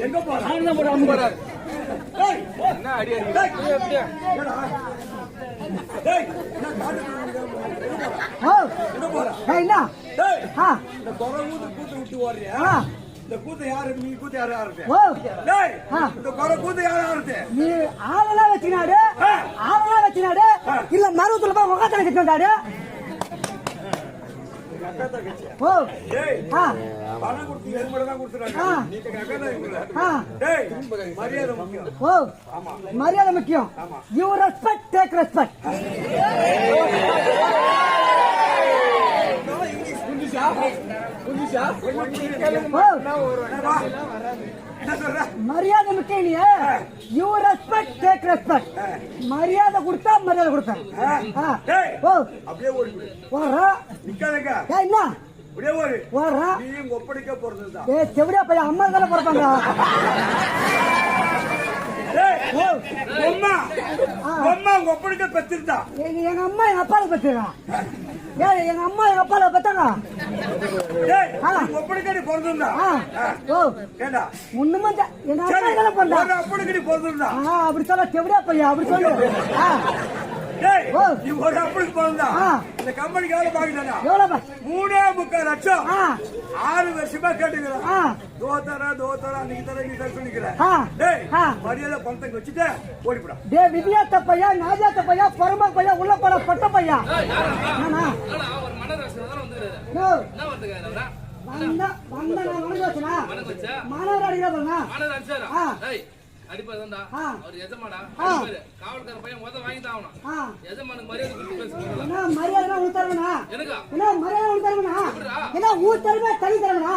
எங்க போறாரு என்ன அடி இந்த கூத்து யாரு நீ கூத்து யாரு இந்த கூத்து யாரு நீ ஆளெல்லாம் வச்சுனாடு இல்ல மருவத்துல போய் முகத்துல கட்டினாடு மரியாதை முக்கியம். You respect take respect. மரியாதை முக்கியம். You respect take respect. மரியாதை கொடுத்தா மரியாதை கொடுத்தேன். என்ன ஒப்படைக்க போறது செவிடியா பையன் அம்மா தானே பிறப்பாங்க. ஒப்படைக்க பெற்றிருந்தா எங்க அம்மா எங்க அப்பால பெற்றிருக்கான். எங்க அம்மா எங்க அப்பால பெற்றாங்க. ஒப்படைக்கடி பிறந்திருந்தா ஒண்ணுமே எங்க அப்பா தானே பிறந்தா. ஒப்படைக்கடி பிறந்திருந்தா அப்படி சொல்ல செவிடியா பையன் அப்படி சொல்லு. ஒரு அப்படி பிறந்தா இந்த கம்பெனிக்கு வேலை பாக்குறா எவ்வளவு 3.25 லட்சம் 6 வருஷமா கேட்டுக்கிறேன். தோத்தரா நீ தர சொல்லிக்கிறேன். மரியாதை பணத்தை வச்சுட்டு ஓடிப்படா. விதியாத்த பையா நாஜாத்த பையா பொறமா பையா உள்ள போட பட்ட பையா மாணவர் அடிப்பதா அவர் எஜமானா காவல்கார பையன் மொதல் வாங்கி தான் ஆகணும். எஜமானுக்கு மரியாதை கொடுத்து பேசுறீங்களா? மரியாதை ஊர் தருவனா? எனக்கா மரியாதை ஊர் தருவனா? ஊர் தருவா தனி தருவனா?